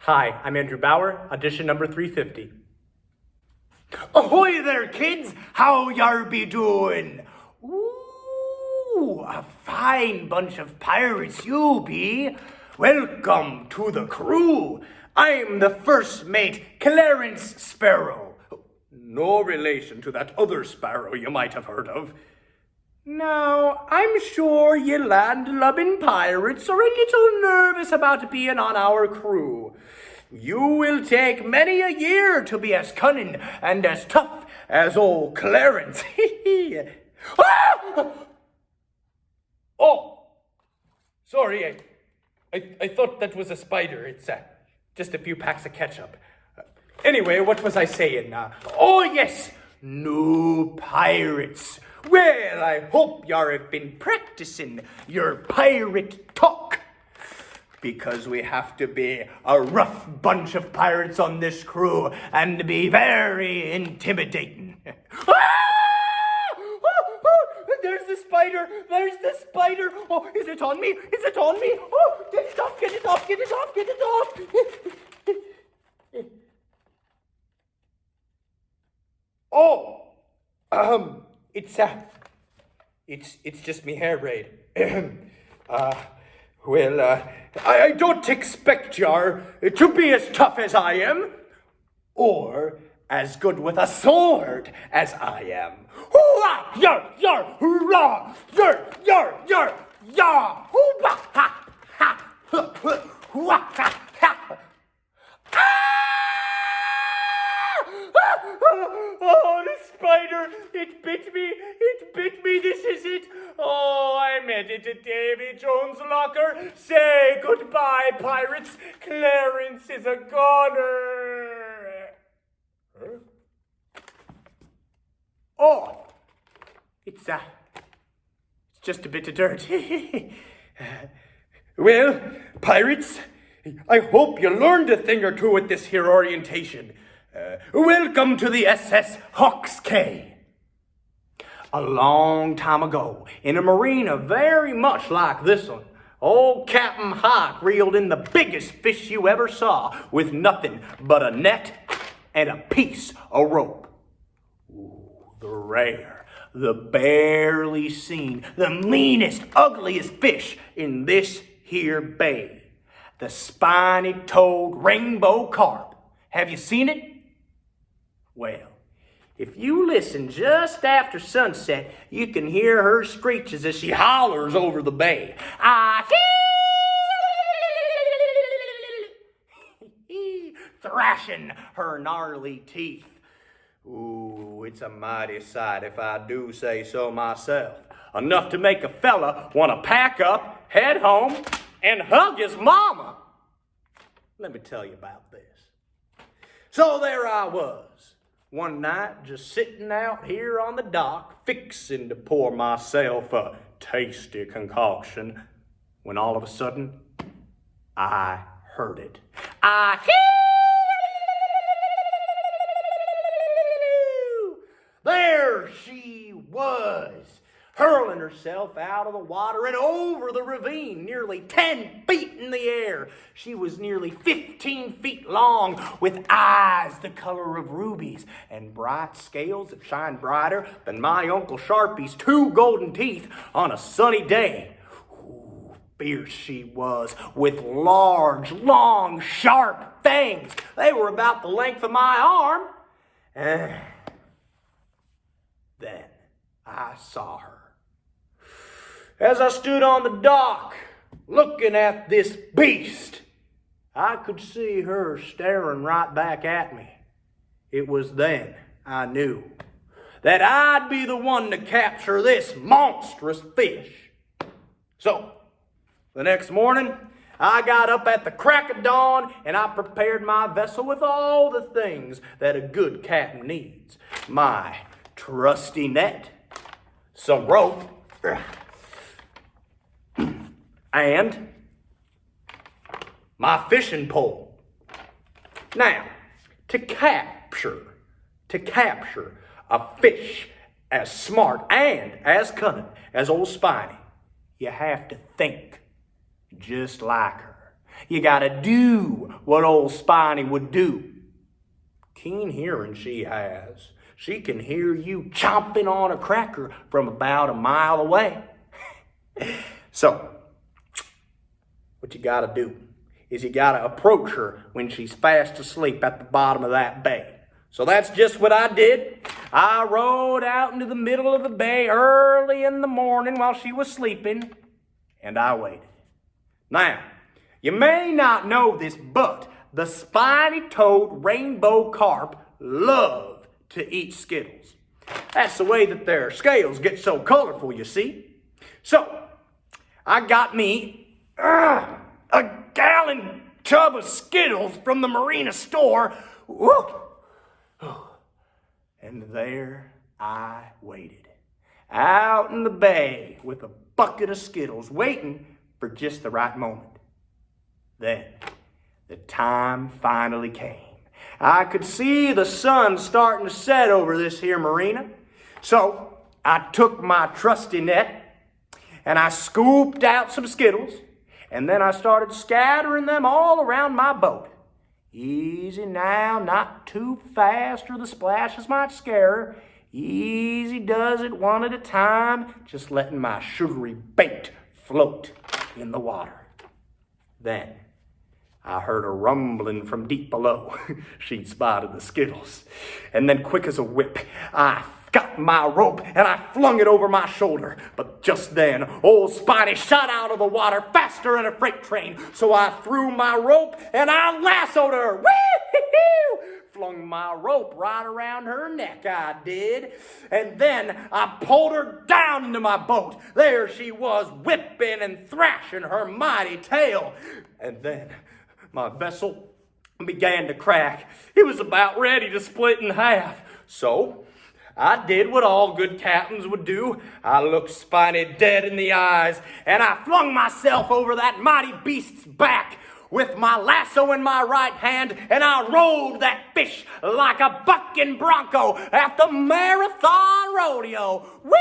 Hi, I'm Andrew Bauer, audition number 350. Ahoy there, kids! How y'all be doing? Ooh, a fine bunch of pirates you be. Welcome to the crew. I'm the first mate, Clarence Sparrow. No relation to that other sparrow you might have heard of. Now, I'm sure you land-lubbing pirates are a little nervous about being on our crew. You will take many a year to be as cunning and as tough as old Clarence. Ah! Oh, sorry, I thought that was a spider. It's just a few packs of ketchup. Anyway, what was I saying? Oh, yes, no pirates. Well, I hope you have been practicing your pirate talk. Because we have to be a rough bunch of pirates on this crew and be very intimidating. There's the spider! There's the spider! Oh, is it on me? Is it on me? Oh, get it off, get it off, get it off, get it off! Oh, it's just me hair braid. Well, I don't expect you to be as tough as I am, or as good with a sword as I am. Hoo-ah! Yar, yar, hurrah! Yar, yar, yar, yar! Hoo-bah! Ha, ha! Hoo-ah! Ha, ha! Oh, the spider! It bit me! It bit me! This is it! Oh, I'm headed to Davy Jones' locker. Say goodbye, pirates. Clarence is a goner. Huh? Oh, it's just a bit of dirt. Well, pirates, I hope you learned a thing or two at this here orientation. Welcome to the SS Hawks Cay. A long time ago, in a marina very much like this one, old Captain Hawk reeled in the biggest fish you ever saw with nothing but a net and a piece of rope. Ooh, the rare, the barely seen, the meanest, ugliest fish in this here bay. The spiny-toed rainbow carp. Have you seen it? Well, if you listen just after sunset, you can hear her screeches as she hollers over the bay. Thrashing her gnarly teeth. Ooh, it's a mighty sight if I do say so myself. Enough to make a fella want to pack up, head home, and hug his mama. Let me tell you about this. So there I was. One night, just sitting out here on the dock, fixing to pour myself a tasty concoction, when all of a sudden, I heard it. There she was, hurling herself out of the water and over the ravine, nearly 10 feet in the air. She was nearly 15 feet long, with eyes the color of rubies and bright scales that shine brighter than my Uncle Sharpie's 2 golden teeth on a sunny day. Ooh, fierce she was, with large, long, sharp fangs. They were about the length of my arm. Then I saw her. As I stood on the dock, looking at this beast, I could see her staring right back at me. It was then I knew that I'd be the one to capture this monstrous fish. So, the next morning, I got up at the crack of dawn and I prepared my vessel with all the things that a good captain needs. My trusty net, some rope, and my fishing pole. Now, to capture a fish as smart and as cunning as old Spiny, you have to think just like her. You gotta do what old Spiny would do. Keen hearing she has. She can hear you chomping on a cracker from about a mile away. So, what you gotta do is you gotta approach her when she's fast asleep at the bottom of that bay. So that's just what I did. I rode out into the middle of the bay early in the morning while she was sleeping, and I waited. Now, you may not know this, but the spiny-toed rainbow carp love to eat Skittles. That's the way that their scales get so colorful, you see. So, I got me a gallon tub of Skittles from the marina store. Woo! And there I waited, out in the bay with a bucket of Skittles, waiting for just the right moment. Then, the time finally came. I could see the sun starting to set over this here marina. So, I took my trusty net, and I scooped out some Skittles, and then I started scattering them all around my boat. Easy now, not too fast or the splashes might scare her. Easy does it one at a time, just letting my sugary bait float in the water. Then I heard a rumbling from deep below. She'd spotted the Skittles. And then quick as a whip, I got my rope and I flung it over my shoulder. But just then, old Spiny shot out of the water faster than a freight train. So I threw my rope and I lassoed her. Woo-hoo-hoo! Flung my rope right around her neck, I did. And then I pulled her down into my boat. There she was, whipping and thrashing her mighty tail. And then my vessel began to crack. It was about ready to split in half. So I did what all good captains would do. I looked Spiny dead in the eyes, and I flung myself over that mighty beast's back with my lasso in my right hand, and I rode that fish like a bucking bronco at the marathon rodeo. Whee!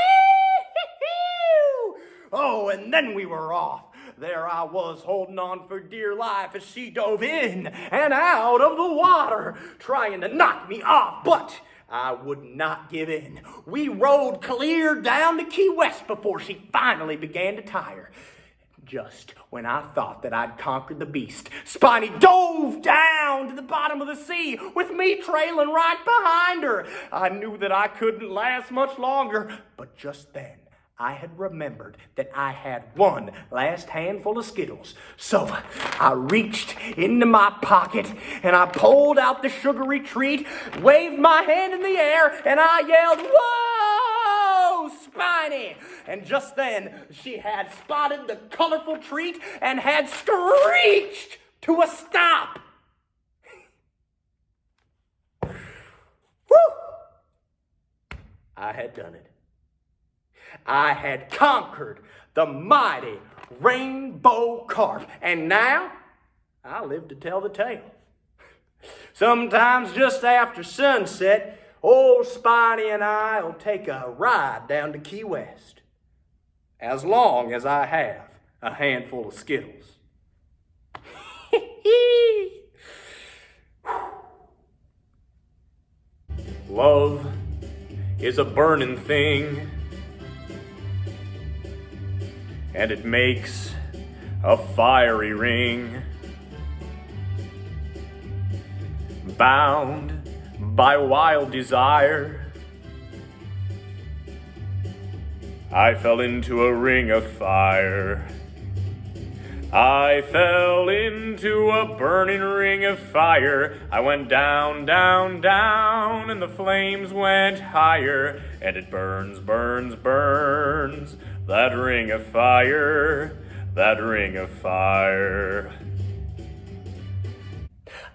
Oh, and then we were off. There I was holding on for dear life as she dove in and out of the water, trying to knock me off, but I would not give in. We rode clear down to Key West before she finally began to tire. Just when I thought that I'd conquered the beast, Spiny dove down to the bottom of the sea with me trailing right behind her. I knew that I couldn't last much longer, but just then I had remembered that I had one last handful of Skittles. So I reached into my pocket and I pulled out the sugary treat, waved my hand in the air, and I yelled, "Whoa, Spiny!" And just then she had spotted the colorful treat and had screeched to a stop. Woo! I had done it. I had conquered the mighty rainbow carp, and now I live to tell the tale. Sometimes just after sunset, old Spiny and I will take a ride down to Key West, as long as I have a handful of Skittles. Love is a burning thing, and it makes a fiery ring. Bound by wild desire, I fell into a ring of fire. I fell into a burning ring of fire. I went down, down, down, and the flames went higher. And it burns, burns, burns, that ring of fire, that ring of fire.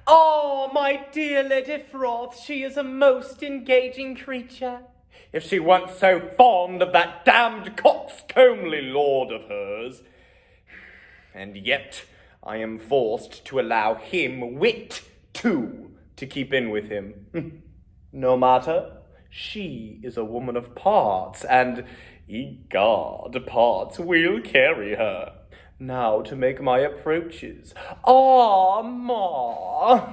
Oh, my dear Lady Froth, she is a most engaging creature. If she weren't so fond of that damned coxcombly lord of hers. And yet I am forced to allow him wit, too, to keep in with him. No matter, she is a woman of parts, and, egad, parts will carry her. Now to make my approaches. Ah, Ma.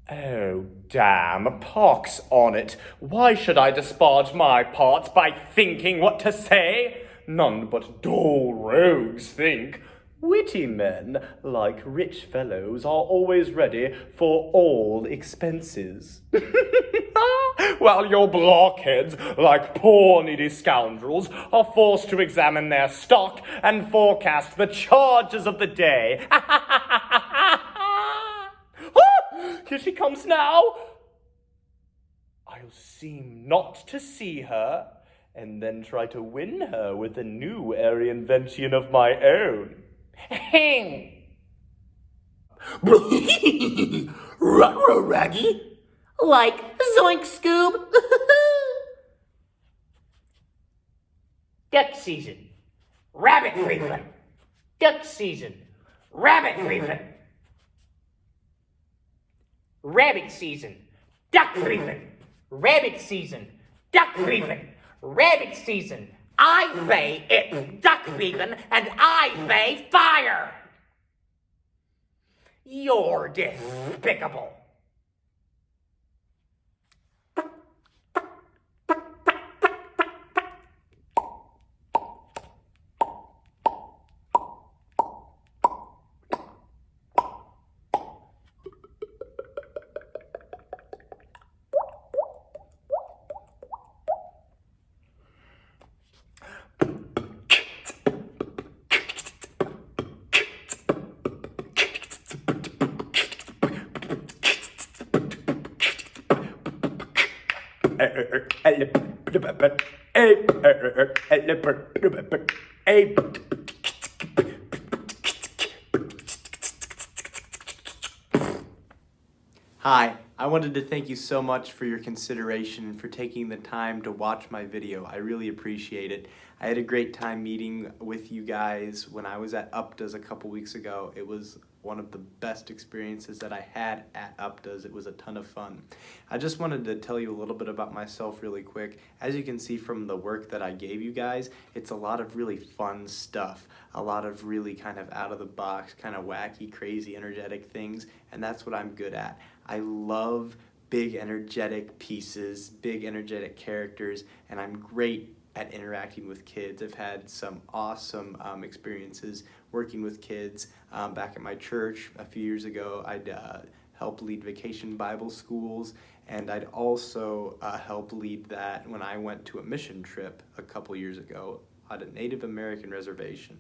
Oh, damn, pox on it. Why should I disparage my parts by thinking what to say? None but dull rogues think. Witty men, like rich fellows, are always ready for all expenses. While your blockheads, like poor needy scoundrels, are forced to examine their stock and forecast the charges of the day. Here she comes now. I'll seem not to see her, and then try to win her with a new airy invention of my own. Ruh-roh, Raggy. Like Zoink Scoob. Duck season. Rabbit frequent. Duck season. Rabbit frequent. Rabbit season. Duck frequent. Rabbit season. Duck frequent. Rabbit season. I say it's duck season and I say fire. You're despicable. Hi, I wanted to thank you so much for your consideration and for taking the time to watch my video. I really appreciate it. I had a great time meeting with you guys when I was at UpDoes a couple weeks ago. It was one of the best experiences that I had at UpDoes. It was a ton of fun. I just wanted to tell you a little bit about myself really quick. As you can see from the work that I gave you guys, it's a lot of really fun stuff. A lot of really kind of out of the box, kind of wacky, crazy, energetic things, and that's what I'm good at. I love big energetic pieces, big energetic characters, and I'm great at interacting with kids. I've had some awesome experiences working with kids. Back at my church a few years ago, I'd help lead vacation Bible schools, and I'd also help lead that when I went to a mission trip a couple years ago at a Native American reservation.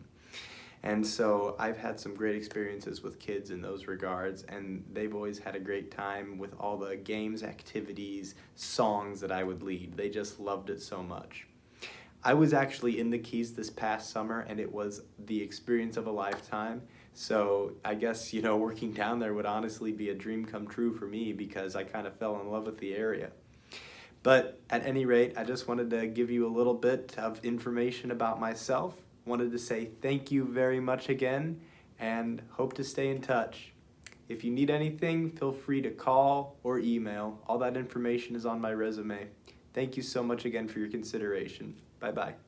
And so I've had some great experiences with kids in those regards, and they've always had a great time with all the games, activities, songs that I would lead. They just loved it so much. I was actually in the Keys this past summer, and it was the experience of a lifetime. So I guess, you know, working down there would honestly be a dream come true for me because I kind of fell in love with the area. But at any rate, I just wanted to give you a little bit of information about myself. Wanted to say thank you very much again and hope to stay in touch. If you need anything, feel free to call or email. All that information is on my resume. Thank you so much again for your consideration. Bye-bye.